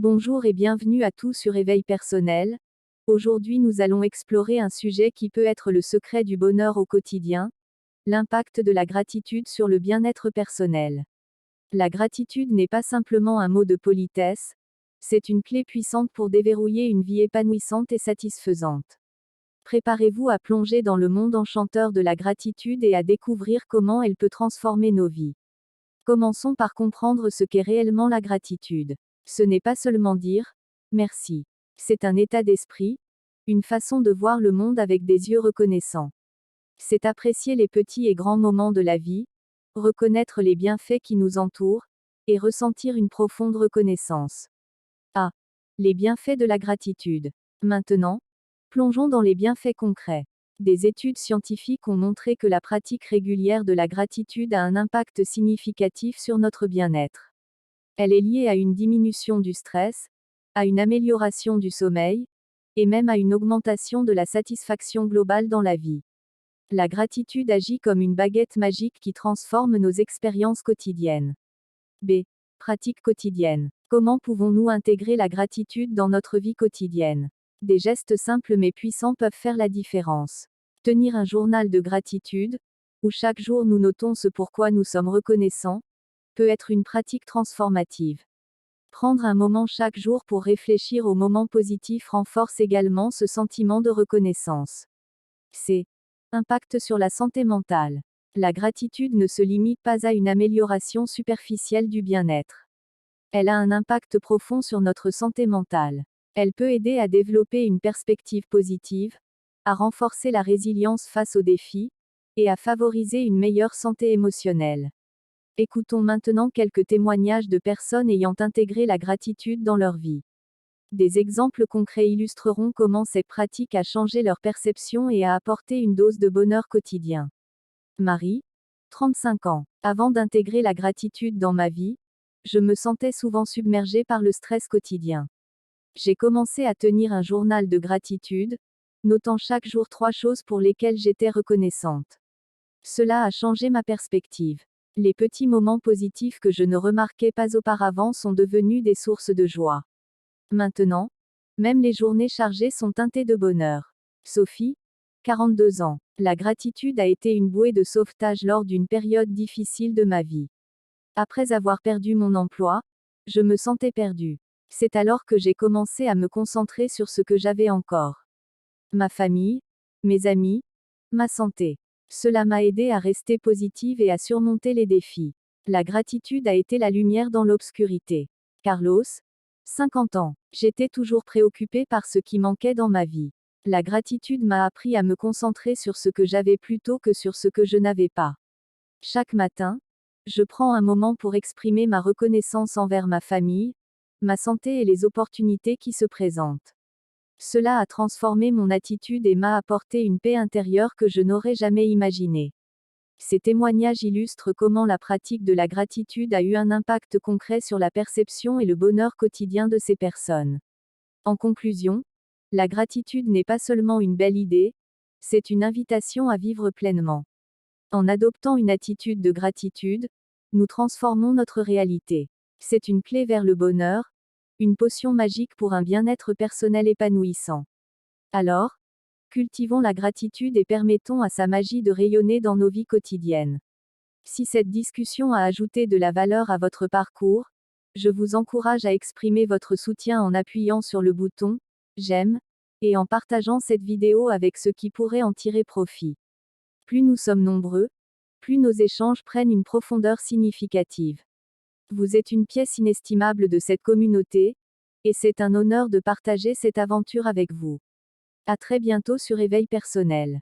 Bonjour et bienvenue à tous sur Éveil personnel. Aujourd'hui nous allons explorer un sujet qui peut être le secret du bonheur au quotidien, l'impact de la gratitude sur le bien-être personnel. La gratitude n'est pas simplement un mot de politesse, c'est une clé puissante pour déverrouiller une vie épanouissante et satisfaisante. Préparez-vous à plonger dans le monde enchanteur de la gratitude et à découvrir comment elle peut transformer nos vies. Commençons par comprendre ce qu'est réellement la gratitude. Ce n'est pas seulement dire « merci ». C'est un état d'esprit, une façon de voir le monde avec des yeux reconnaissants. C'est apprécier les petits et grands moments de la vie, reconnaître les bienfaits qui nous entourent, et ressentir une profonde reconnaissance. Ah, les bienfaits de la gratitude. Maintenant, plongeons dans les bienfaits concrets. Des études scientifiques ont montré que la pratique régulière de la gratitude a un impact significatif sur notre bien-être. Elle est liée à une diminution du stress, à une amélioration du sommeil, et même à une augmentation de la satisfaction globale dans la vie. La gratitude agit comme une baguette magique qui transforme nos expériences quotidiennes. B. Pratique quotidienne. Comment pouvons-nous intégrer la gratitude dans notre vie quotidienne? Des gestes simples mais puissants peuvent faire la différence. Tenir un journal de gratitude, où chaque jour nous notons ce pourquoi nous sommes reconnaissants, peut être une pratique transformative. Prendre un moment chaque jour pour réfléchir aux moments positifs renforce également ce sentiment de reconnaissance. C. Impact sur la santé mentale. La gratitude ne se limite pas à une amélioration superficielle du bien-être. Elle a un impact profond sur notre santé mentale. Elle peut aider à développer une perspective positive, à renforcer la résilience face aux défis, et à favoriser une meilleure santé émotionnelle. Écoutons maintenant quelques témoignages de personnes ayant intégré la gratitude dans leur vie. Des exemples concrets illustreront comment cette pratique a changé leur perception et a apporté une dose de bonheur quotidien. Marie, 35 ans. Avant d'intégrer la gratitude dans ma vie, je me sentais souvent submergée par le stress quotidien. J'ai commencé à tenir un journal de gratitude, notant chaque jour 3 choses pour lesquelles j'étais reconnaissante. Cela a changé ma perspective. Les petits moments positifs que je ne remarquais pas auparavant sont devenus des sources de joie. Maintenant, même les journées chargées sont teintées de bonheur. Sophie, 42 ans. La gratitude a été une bouée de sauvetage lors d'une période difficile de ma vie. Après avoir perdu mon emploi, je me sentais perdue. C'est alors que j'ai commencé à me concentrer sur ce que j'avais encore. Ma famille, mes amis, ma santé. Cela m'a aidé à rester positive et à surmonter les défis. La gratitude a été la lumière dans l'obscurité. Carlos, 50 ans. J'étais toujours préoccupée par ce qui manquait dans ma vie. La gratitude m'a appris à me concentrer sur ce que j'avais plutôt que sur ce que je n'avais pas. Chaque matin, je prends un moment pour exprimer ma reconnaissance envers ma famille, ma santé et les opportunités qui se présentent. Cela a transformé mon attitude et m'a apporté une paix intérieure que je n'aurais jamais imaginée. Ces témoignages illustrent comment la pratique de la gratitude a eu un impact concret sur la perception et le bonheur quotidien de ces personnes. En conclusion, la gratitude n'est pas seulement une belle idée, c'est une invitation à vivre pleinement. En adoptant une attitude de gratitude, nous transformons notre réalité. C'est une clé vers le bonheur, une potion magique pour un bien-être personnel épanouissant. Alors, cultivons la gratitude et permettons à sa magie de rayonner dans nos vies quotidiennes. Si cette discussion a ajouté de la valeur à votre parcours, je vous encourage à exprimer votre soutien en appuyant sur le bouton « J'aime » et en partageant cette vidéo avec ceux qui pourraient en tirer profit. Plus nous sommes nombreux, plus nos échanges prennent une profondeur significative. Vous êtes une pièce inestimable de cette communauté, et c'est un honneur de partager cette aventure avec vous. À très bientôt sur Éveil personnel.